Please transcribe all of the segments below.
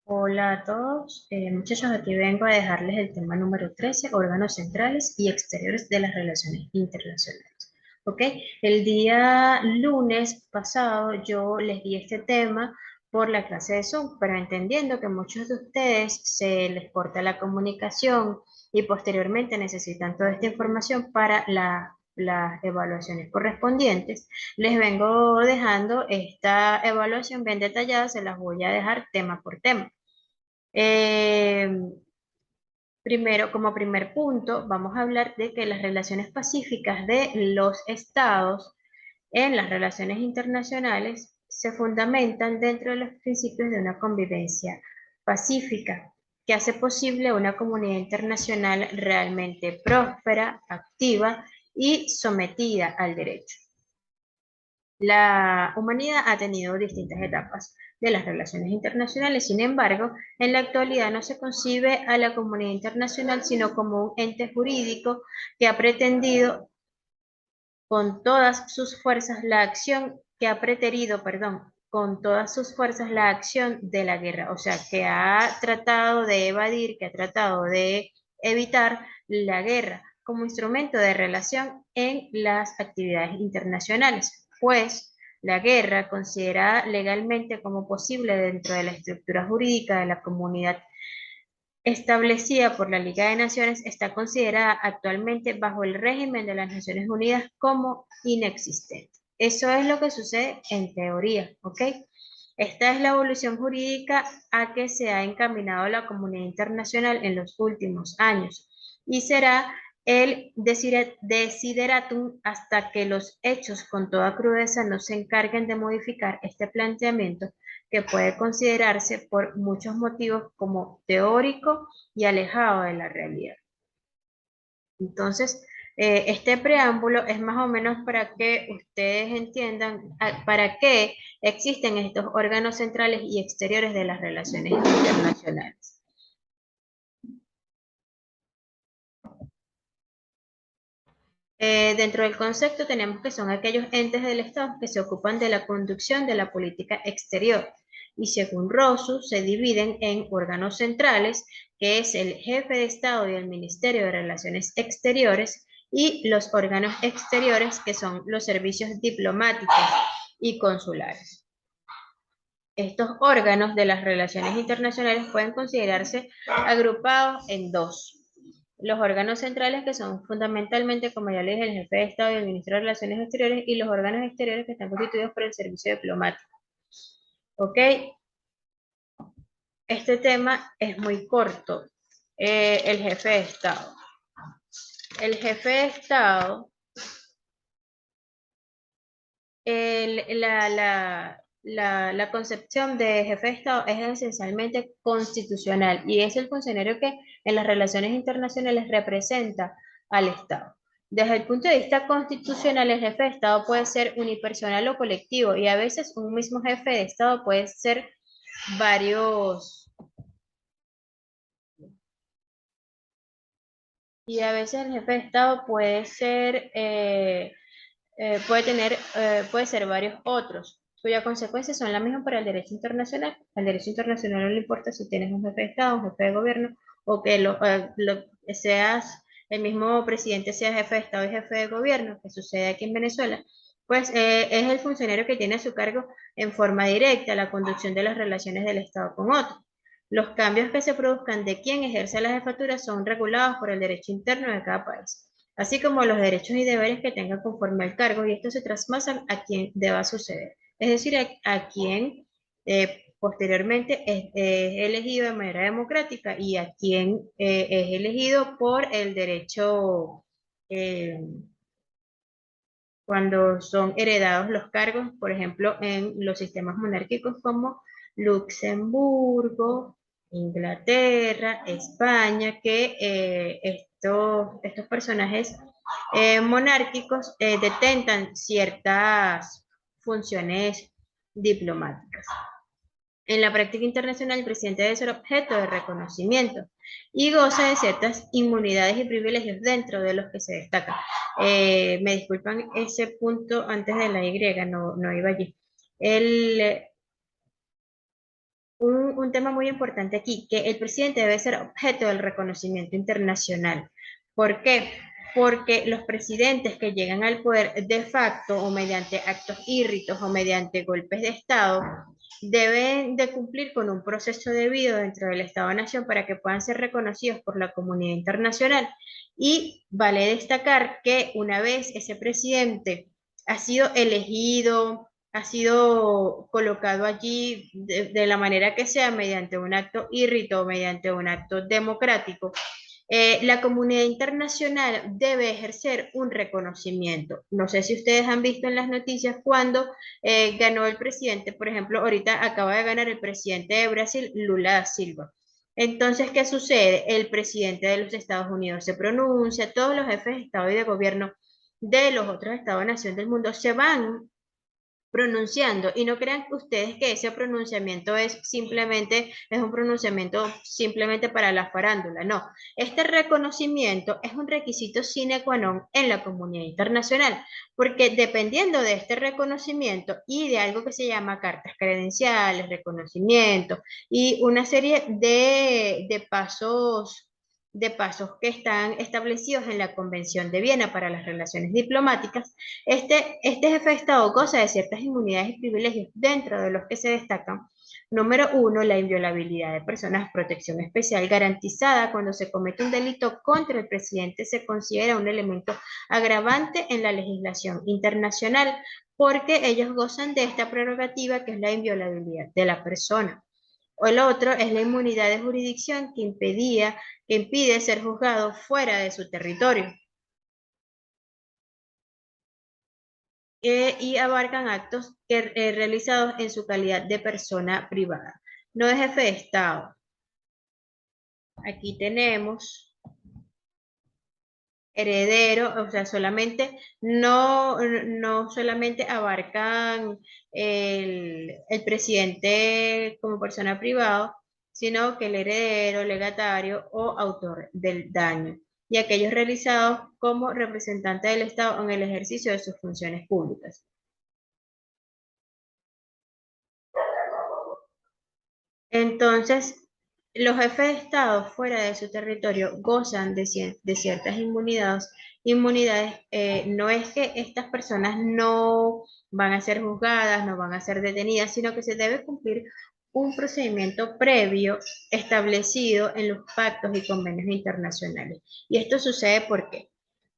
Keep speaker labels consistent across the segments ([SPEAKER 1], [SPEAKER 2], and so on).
[SPEAKER 1] Hola a todos, muchachos, aquí vengo a dejarles el tema número 13, órganos centrales y exteriores de las relaciones internacionales. ¿Ok? El día lunes pasado yo les di este tema por la clase de Zoom, pero entendiendo que muchos de ustedes se les corta la comunicación y posteriormente necesitan toda esta información para las evaluaciones correspondientes, les vengo dejando esta evaluación bien detallada, se las voy a dejar tema por tema. Eh, Primero, como primer punto, vamos a hablar de que las relaciones pacíficas de los estados en las relaciones internacionales se fundamentan dentro de los principios de una convivencia pacífica que hace posible una comunidad internacional realmente próspera, activa y sometida al derecho. La humanidad ha tenido distintas etapas de las relaciones internacionales, sin embargo, en la actualidad no se concibe a la comunidad internacional sino como un ente jurídico que ha pretendido con todas sus fuerzas la acción, que ha preterido, perdón, con todas sus fuerzas la acción de la guerra, o sea, que ha tratado de evadir, que ha tratado de evitar la guerra como instrumento de relación en las actividades internacionales, pues la guerra, considerada legalmente como posible dentro de la estructura jurídica de la comunidad establecida por la Liga de Naciones, está considerada actualmente bajo el régimen de las Naciones Unidas como inexistente. Eso es lo que sucede en teoría, ¿ok? Esta es la evolución jurídica a que se ha encaminado la comunidad internacional en los últimos años y será el desideratum hasta que los hechos con toda crudeza no se encarguen de modificar este planteamiento que puede considerarse por muchos motivos como teórico y alejado de la realidad. Entonces, este preámbulo es más o menos para que ustedes entiendan para qué existen estos órganos centrales y exteriores de las relaciones internacionales. Dentro del concepto tenemos que son aquellos entes del Estado que se ocupan de la conducción de la política exterior y según Rosu se dividen en órganos centrales, que es el jefe de Estado y el Ministerio de Relaciones Exteriores, y los órganos exteriores, que son los servicios diplomáticos y consulares. Estos órganos de las relaciones internacionales pueden considerarse agrupados en dos. Los órganos centrales, que son fundamentalmente, como ya les dije, el jefe de Estado y el ministro de Relaciones Exteriores, y los órganos exteriores que están constituidos por el servicio diplomático. ¿Ok? Este tema es muy corto. El jefe de Estado. El jefe de Estado, la concepción de jefe de Estado es esencialmente constitucional y es el funcionario que en las relaciones internacionales representa al Estado. Desde el punto de vista constitucional, el jefe de Estado puede ser unipersonal o colectivo y a veces un mismo jefe de Estado puede ser varios, y a veces el jefe de Estado puede ser puede ser varios otros, cuya consecuencia son las mismas para el derecho internacional. Al derecho internacional no le importa si tienes un jefe de Estado, un jefe de gobierno, o que seas el mismo presidente, sea jefe de Estado y jefe de gobierno, que sucede aquí en Venezuela, pues es el funcionario que tiene a su cargo en forma directa la conducción de las relaciones del Estado con otro. Los cambios que se produzcan de quien ejerce la jefatura son regulados por el derecho interno de cada país, así como los derechos y deberes que tenga conforme al cargo, y estos se traspasan a quien deba suceder, es decir, a quien posteriormente es elegido de manera democrática y a quien es elegido por el derecho eh, cuando son heredados los cargos, por ejemplo, en los sistemas monárquicos como Luxemburgo, Inglaterra, España, que estos personajes monárquicos detentan ciertas funciones diplomáticas. En la práctica internacional, el presidente debe ser objeto de reconocimiento y goza de ciertas inmunidades y privilegios dentro de los que se destaca. Me disculpan ese punto antes de la Y, no iba allí. El, un tema muy importante aquí, que el presidente debe ser objeto del reconocimiento internacional. ¿Por qué? Porque los presidentes que llegan al poder de facto o mediante actos írritos o mediante golpes de Estado deben de cumplir con un proceso debido dentro del Estado-Nación para que puedan ser reconocidos por la comunidad internacional. Y vale destacar que una vez ese presidente ha sido elegido, ha sido colocado allí de la manera que sea, mediante un acto írrito, mediante un acto democrático, la comunidad internacional debe ejercer un reconocimiento. No sé si ustedes han visto en las noticias cuando ganó el presidente, por ejemplo, ahorita acaba de ganar el presidente de Brasil, Lula da Silva. Entonces, ¿qué sucede? El presidente de los Estados Unidos se pronuncia, todos los jefes de Estado y de gobierno de los otros Estados-nación del mundo se van pronunciando. Y no crean ustedes que ese pronunciamiento es un pronunciamiento simplemente para la farándula. No, este reconocimiento es un requisito sine qua non en la comunidad internacional, porque dependiendo de este reconocimiento y de algo que se llama cartas credenciales, reconocimiento y una serie de pasos que están establecidos en la Convención de Viena para las relaciones diplomáticas, este jefe de Estado goza de ciertas inmunidades y privilegios, dentro de los que se destacan: número uno, la inviolabilidad de personas, protección especial garantizada cuando se comete un delito contra el presidente, se considera un elemento agravante en la legislación internacional, porque ellos gozan de esta prerrogativa que es la inviolabilidad de la persona. O el otro es la inmunidad de jurisdicción que impide ser juzgado fuera de su territorio. Y abarcan actos realizados en su calidad de persona privada. No es jefe de Estado. Aquí tenemos heredero, o sea, no solamente abarcan el presidente como persona privada, sino que el heredero, legatario o autor del daño, y aquellos realizados como representante del Estado en el ejercicio de sus funciones públicas. Entonces, los jefes de Estado fuera de su territorio gozan de ciertas inmunidades. Inmunidades, no es que estas personas no van a ser juzgadas, no van a ser detenidas, sino que se debe cumplir un procedimiento previo establecido en los pactos y convenios internacionales. Y esto sucede ¿por qué?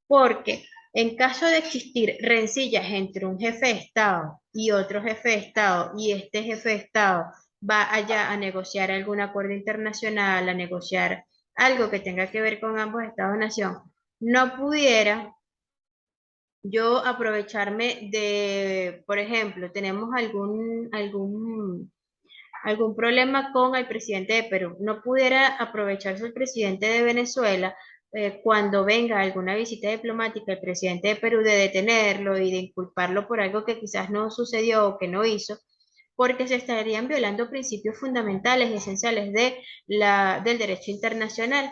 [SPEAKER 1] Porque en caso de existir rencillas entre un jefe de Estado y otro jefe de Estado, y este jefe de Estado va allá a negociar algún acuerdo internacional, a negociar algo que tenga que ver con ambos Estados-nación, no pudiera yo aprovecharme de, por ejemplo, tenemos algún problema con el presidente de Perú. No pudiera aprovecharse el presidente de Venezuela cuando venga alguna visita diplomática el presidente de Perú, de detenerlo y de inculparlo por algo que quizás no sucedió o que no hizo, porque se estarían violando principios fundamentales y esenciales del derecho internacional.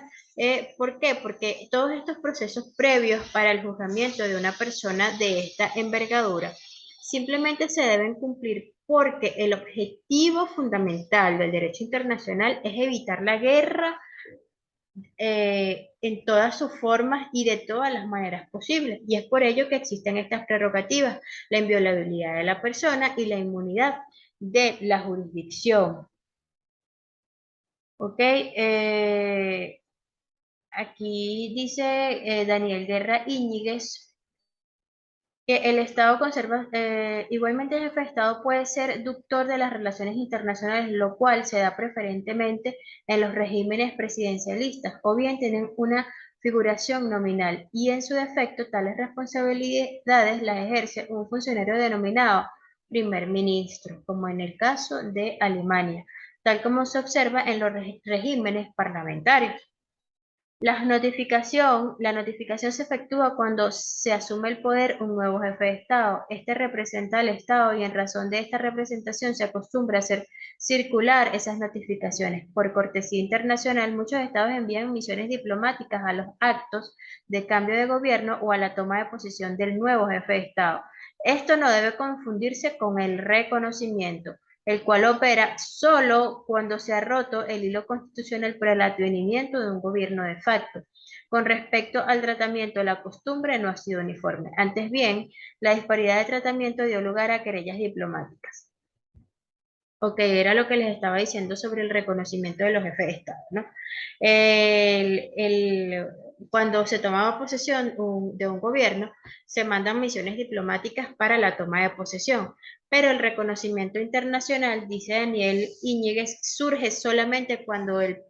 [SPEAKER 1] ¿Por qué? Porque todos estos procesos previos para el juzgamiento de una persona de esta envergadura simplemente se deben cumplir porque el objetivo fundamental del derecho internacional es evitar la guerra en todas sus formas y de todas las maneras posibles. Y es por ello que existen estas prerrogativas: la inviolabilidad de la persona y la inmunidad de la jurisdicción. ¿Ok? Aquí dice Daniel Guerra Íñiguez que el Estado conserva, igualmente el jefe de Estado puede ser ductor de las relaciones internacionales, lo cual se da preferentemente en los regímenes presidencialistas, o bien tienen una figuración nominal, y en su defecto tales responsabilidades las ejerce un funcionario denominado primer ministro, como en el caso de Alemania, tal como se observa en los regímenes parlamentarios. La notificación se efectúa cuando se asume el poder un nuevo jefe de Estado. Este representa al Estado y en razón de esta representación se acostumbra a hacer circular esas notificaciones. Por cortesía internacional, muchos estados envían misiones diplomáticas a los actos de cambio de gobierno o a la toma de posición del nuevo jefe de Estado. Esto no debe confundirse con el reconocimiento. el cual opera solo cuando se ha roto el hilo constitucional por el advenimiento de un gobierno de facto. Con respecto al tratamiento, la costumbre no ha sido uniforme. Antes bien, la disparidad de tratamiento dio lugar a querellas diplomáticas. Ok, era lo que les estaba diciendo sobre el reconocimiento de los jefes de Estado, ¿no? Cuando se tomaba posesión de un gobierno, se mandan misiones diplomáticas para la toma de posesión, pero el reconocimiento internacional, dice Daniel Íñiguez, surge solamente cuando el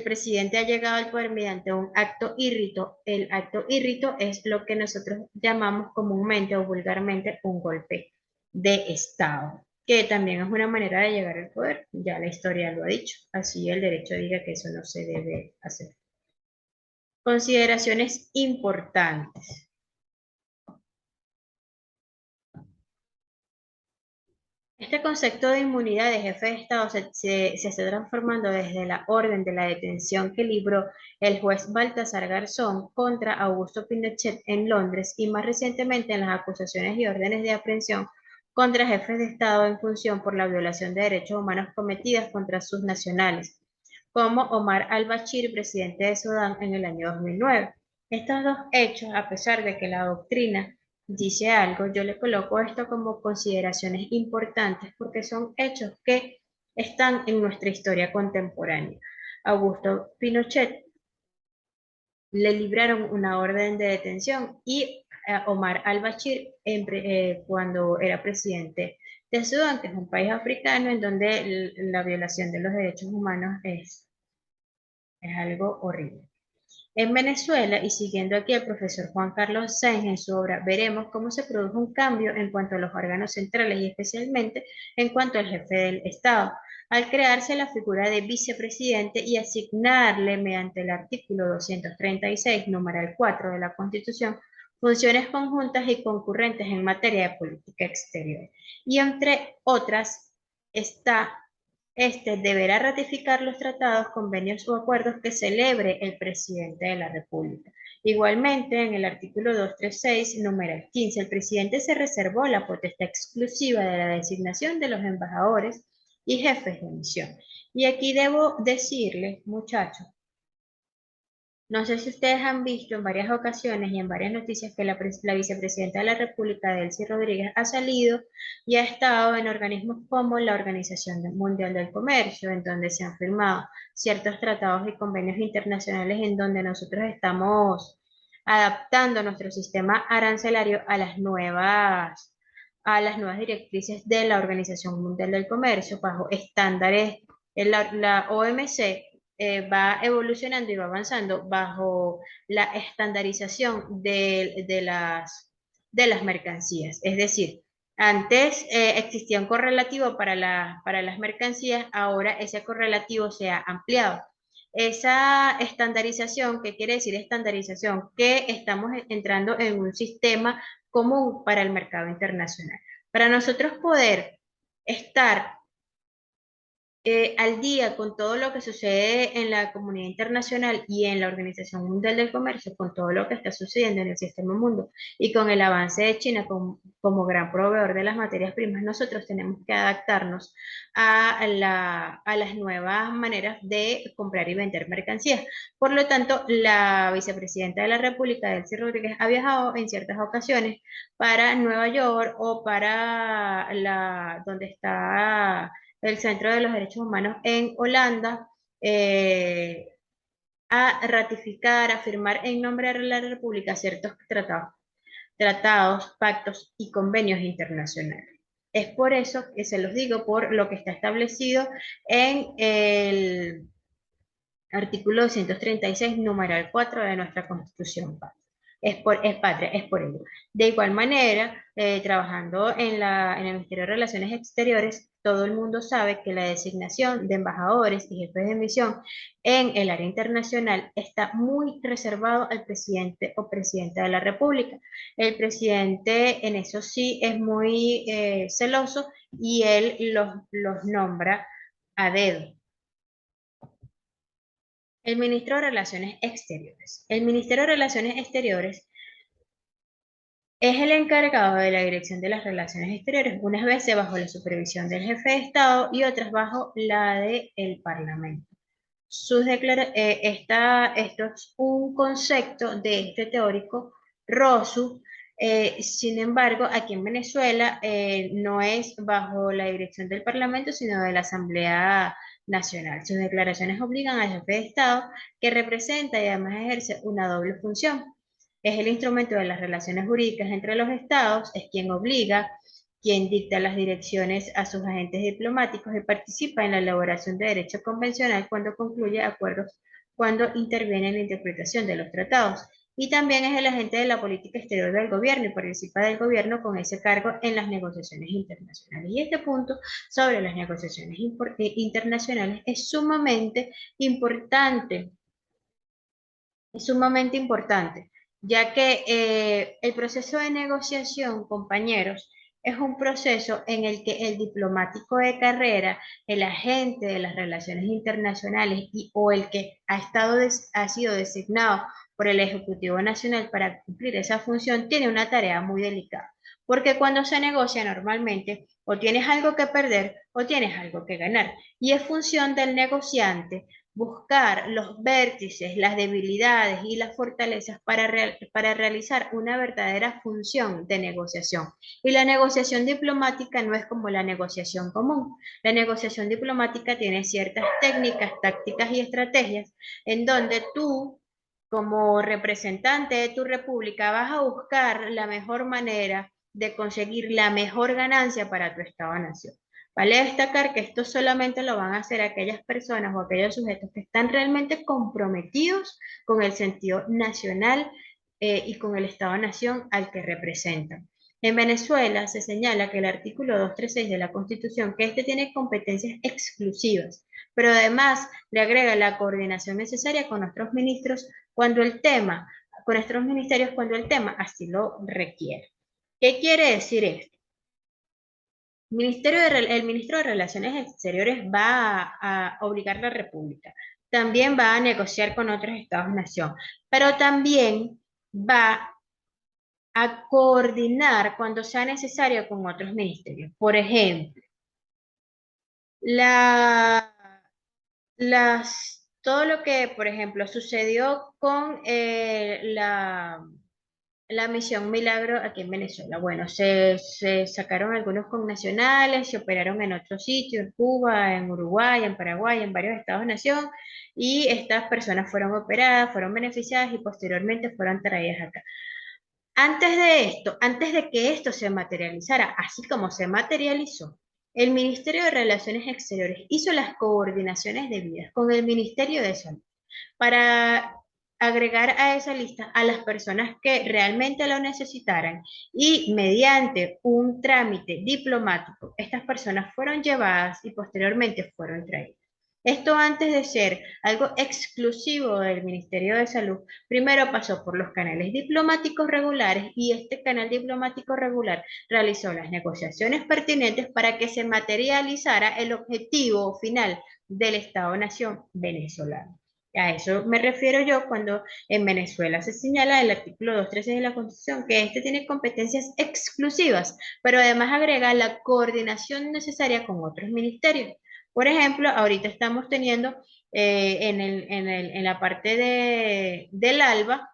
[SPEAKER 1] presidente ha llegado al poder mediante un acto írrito. El acto írrito es lo que nosotros llamamos comúnmente o vulgarmente un golpe de Estado, que también es una manera de llegar al poder, ya la historia lo ha dicho, así el derecho diga que eso no se debe hacer. Consideraciones importantes. Este concepto de inmunidad de jefe de Estado se está transformando desde la orden de la detención que libró el juez Baltasar Garzón contra Augusto Pinochet en Londres y más recientemente en las acusaciones y órdenes de aprehensión contra jefes de Estado en función por la violación de derechos humanos cometidas contra sus nacionales, como Omar al-Bashir, presidente de Sudán en el año 2009. Estos dos hechos, a pesar de que la doctrina dice algo, yo le coloco esto como consideraciones importantes porque son hechos que están en nuestra historia contemporánea. Augusto Pinochet le libraron una orden de detención y Omar al-Bashir cuando era presidente de Sudán, que es un país africano en donde la violación de los derechos humanos es algo horrible. En Venezuela, y siguiendo aquí al profesor Juan Carlos Sáenz en su obra, veremos cómo se produjo un cambio en cuanto a los órganos centrales y especialmente en cuanto al jefe del Estado, al crearse la figura de vicepresidente y asignarle mediante el artículo 236, numeral 4 de la Constitución, funciones conjuntas y concurrentes en materia de política exterior. Y entre otras está deberá ratificar los tratados, convenios o acuerdos que celebre el presidente de la República. Igualmente, en el artículo 236, número 15, el presidente se reservó la potestad exclusiva de la designación de los embajadores y jefes de misión. Y aquí debo decirles, muchachos, no sé si ustedes han visto en varias ocasiones y en varias noticias que la vicepresidenta de la República, Delcy Rodríguez, ha salido y ha estado en organismos como la Organización Mundial del Comercio, en donde se han firmado ciertos tratados y convenios internacionales en donde nosotros estamos adaptando nuestro sistema arancelario a las nuevas directrices de la Organización Mundial del Comercio bajo estándares. La OMC va evolucionando y va avanzando bajo la estandarización de las mercancías. Es decir, antes existía un correlativo para las mercancías, ahora ese correlativo se ha ampliado. Esa estandarización, ¿qué quiere decir estandarización? Que estamos entrando en un sistema común para el mercado internacional. Para nosotros poder estar al día con todo lo que sucede en la comunidad internacional y en la Organización Mundial del Comercio, con todo lo que está sucediendo en el sistema mundo y con el avance de China como gran proveedor de las materias primas, nosotros tenemos que adaptarnos a las nuevas maneras de comprar y vender mercancías. Por lo tanto, la vicepresidenta de la República, Delcy Rodríguez, ha viajado en ciertas ocasiones para Nueva York o para donde está el Centro de los Derechos Humanos en Holanda, eh, a ratificar, a firmar en nombre de la República ciertos tratados, pactos y convenios internacionales. Es por eso que se los digo, por lo que está establecido en el artículo 236, numeral 4 de nuestra Constitución. Es patria, es por ello. De igual manera, trabajando en el Ministerio de Relaciones Exteriores, todo el mundo sabe que la designación de embajadores y jefes de misión en el área internacional está muy reservado al presidente o presidenta de la República. El presidente en eso sí es muy celoso y él los nombra a dedo. El ministro de Relaciones Exteriores. El Ministerio de Relaciones Exteriores Es el encargado de la dirección de las relaciones exteriores, unas veces bajo la supervisión del jefe de Estado y otras bajo la del Parlamento. Esto es un concepto de este teórico Rosu. Sin embargo, aquí en Venezuela no es bajo la dirección del Parlamento, sino de la Asamblea Nacional. Sus declaraciones obligan al jefe de Estado, que representa y además ejerce una doble función. Es el instrumento de las relaciones jurídicas entre los estados, es quien obliga, quien dicta las direcciones a sus agentes diplomáticos y participa en la elaboración de derecho convencional cuando concluye acuerdos, cuando interviene en la interpretación de los tratados. Y también es el agente de la política exterior del gobierno y participa del gobierno con ese cargo en las negociaciones internacionales. Y este punto sobre las negociaciones internacionales es sumamente importante, ya que el proceso de negociación, compañeros, es un proceso en el que el diplomático de carrera, el agente de las relaciones internacionales o el que ha sido designado por el Ejecutivo Nacional para cumplir esa función, tiene una tarea muy delicada. Porque cuando se negocia normalmente o tienes algo que perder o tienes algo que ganar. Y es función del negociante buscar los vértices, las debilidades y las fortalezas para realizar una verdadera función de negociación. Y la negociación diplomática no es como la negociación común. La negociación diplomática tiene ciertas técnicas, tácticas y estrategias en donde tú, como representante de tu república, vas a buscar la mejor manera de conseguir la mejor ganancia para tu Estado-nación. Vale destacar que esto solamente lo van a hacer aquellas personas o aquellos sujetos que están realmente comprometidos con el sentido nacional y con el Estado-nación al que representan. En Venezuela se señala que el artículo 236 de la Constitución, que este tiene competencias exclusivas, pero además le agrega la coordinación necesaria con nuestros ministros cuando el tema, con nuestros ministerios cuando el tema así lo requiere. ¿Qué quiere decir esto? El ministro de Relaciones Exteriores va a obligar a la República, también va a negociar con otros estados-nación, pero también va a coordinar cuando sea necesario con otros ministerios. Por ejemplo, la, todo lo que, por ejemplo, sucedió con la misión Milagro aquí en Venezuela. Bueno, se sacaron algunos connacionales, se operaron en otros sitios, en Cuba, en Uruguay, en Paraguay, en varios estados-nación, y estas personas fueron operadas, fueron beneficiadas y posteriormente fueron traídas acá. Antes de que esto se materializara, así como se materializó, el Ministerio de Relaciones Exteriores hizo las coordinaciones debidas con el Ministerio de Salud para agregar a esa lista a las personas que realmente lo necesitaran y mediante un trámite diplomático, estas personas fueron llevadas y posteriormente fueron traídas. Esto antes de ser algo exclusivo del Ministerio de Salud, primero pasó por los canales diplomáticos regulares y este canal diplomático regular realizó las negociaciones pertinentes para que se materializara el objetivo final del Estado-Nación venezolano. A eso me refiero yo cuando en Venezuela se señala el artículo 213 de la Constitución que este tiene competencias exclusivas, pero además agrega la coordinación necesaria con otros ministerios. Por ejemplo, ahorita estamos teniendo en la parte del ALBA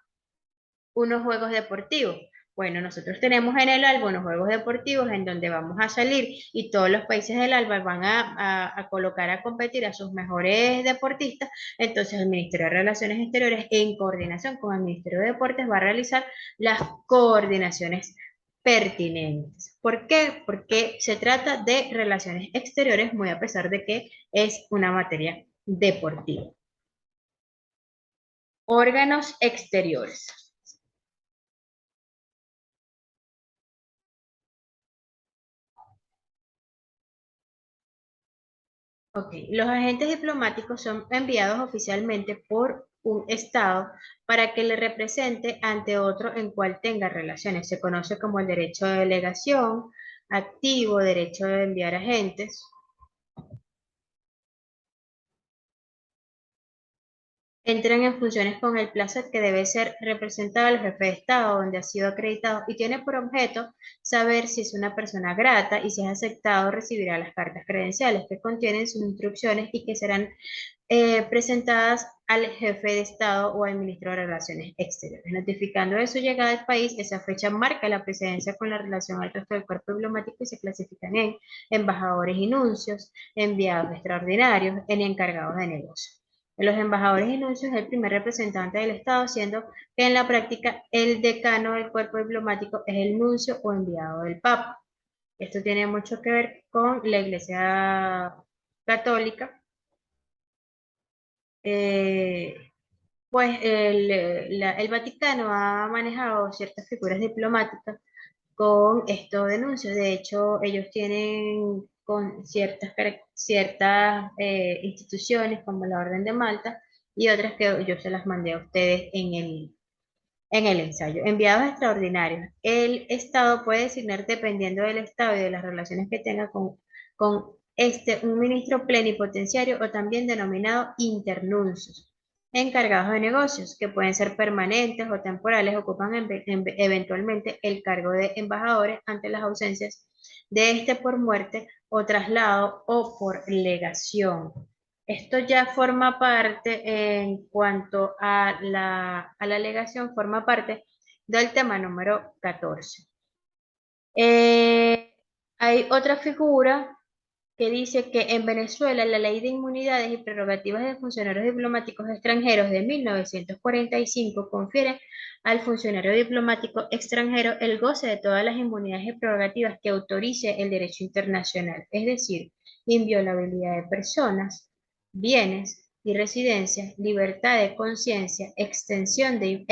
[SPEAKER 1] unos juegos deportivos. Bueno, nosotros tenemos en el ALBA unos juegos deportivos en donde vamos a salir y todos los países del ALBA van a colocar a competir a sus mejores deportistas. Entonces el Ministerio de Relaciones Exteriores, en coordinación con el Ministerio de Deportes, va a realizar las coordinaciones pertinentes. ¿Por qué? Porque se trata de relaciones exteriores, muy a pesar de que es una materia deportiva. Órganos exteriores. Ok, los agentes diplomáticos son enviados oficialmente por un Estado para que le represente ante otro en cual tenga relaciones. Se conoce como el derecho de delegación, activo, derecho de enviar agentes. entran en funciones con el plazo que debe ser representado al jefe de Estado, donde ha sido acreditado, y tiene por objeto saber si es una persona grata y si es aceptado recibirá las cartas credenciales que contienen sus instrucciones y que serán presentadas al jefe de Estado o al ministro de Relaciones Exteriores. Notificando de su llegada al país, esa fecha marca la precedencia con la relación al resto del cuerpo diplomático y se clasifican en embajadores y nuncios, enviados extraordinarios, en encargados de negocios. Los embajadores y nuncios es el primer representante del Estado, siendo que en la práctica el decano del cuerpo diplomático es el nuncio o enviado del Papa. Esto tiene mucho que ver con la Iglesia Católica. Eh, pues el Vaticano ha manejado ciertas figuras diplomáticas con estos denuncios. De hecho, ellos tienen con ciertas instituciones como la Orden de Malta y otras que yo se las mandé a ustedes en el ensayo. Enviados extraordinarios. El Estado puede designar, dependiendo del Estado y de las relaciones que tenga con un ministro plenipotenciario o también denominado internuncios. Encargados de negocios, que pueden ser permanentes o temporales, ocupan eventualmente el cargo de embajadores ante las ausencias de este por muerte o traslado o por legación. Esto ya forma parte, en cuanto a la alegación, forma parte del tema número 14. Eh, Hay otra figura que dice que en Venezuela la Ley de Inmunidades y Prerrogativas de Funcionarios Diplomáticos Extranjeros de 1945 confiere al funcionario diplomático extranjero el goce de todas las inmunidades y prerrogativas que autorice el derecho internacional, es decir, inviolabilidad de personas, bienes y residencias, libertad de conciencia, exención de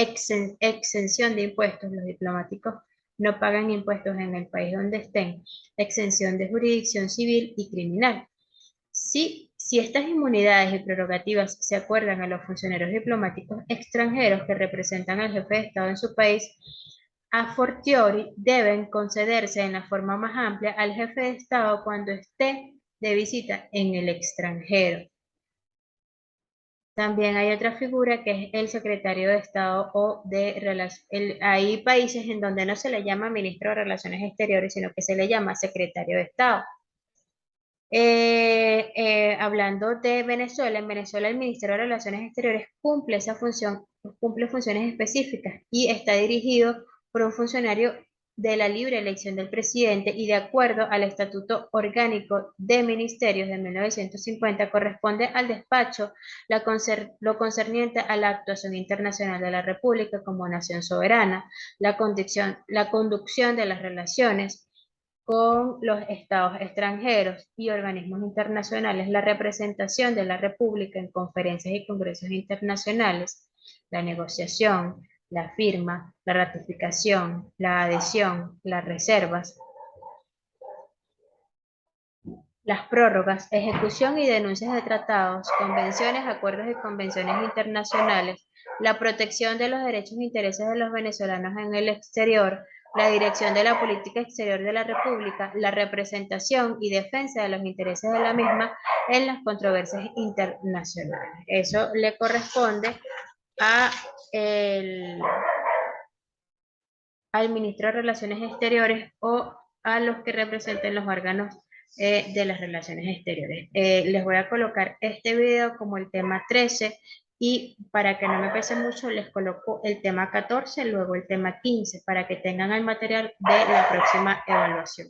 [SPEAKER 1] impuestos. Los diplomáticos no pagan impuestos en el país donde estén, exención de jurisdicción civil y criminal. Si estas inmunidades y prerrogativas se acuerdan a los funcionarios diplomáticos extranjeros que representan al jefe de Estado en su país, a fortiori deben concederse en la forma más amplia al jefe de Estado cuando esté de visita en el extranjero. También hay otra figura que es el secretario de Estado o de Relaciones. Hay países en donde no se le llama ministro de Relaciones Exteriores, sino que se le llama secretario de Estado. Hablando de Venezuela, en Venezuela el Ministerio de Relaciones Exteriores cumple esa función, cumple funciones específicas y está dirigido por un funcionario de la libre elección del presidente y de acuerdo al Estatuto Orgánico de Ministerios de 1950 corresponde al despacho lo concerniente a la actuación internacional de la República como nación soberana, la conducción de las relaciones con los estados extranjeros y organismos internacionales, la representación de la República en conferencias y congresos internacionales, la negociación, la firma, la ratificación, la adhesión, las reservas, las prórrogas, ejecución y denuncias de tratados, convenciones, acuerdos y convenciones internacionales, la protección de los derechos e intereses de los venezolanos en el exterior, la dirección de la política exterior de la República, la representación y defensa de los intereses de la misma en las controversias internacionales. Eso le corresponde a al ministro de Relaciones Exteriores o a los que representen los órganos de las relaciones exteriores. Les voy a colocar este video como el tema 13 y para que no me pese mucho les coloco el tema 14, luego el tema 15 para que tengan el material de la próxima evaluación.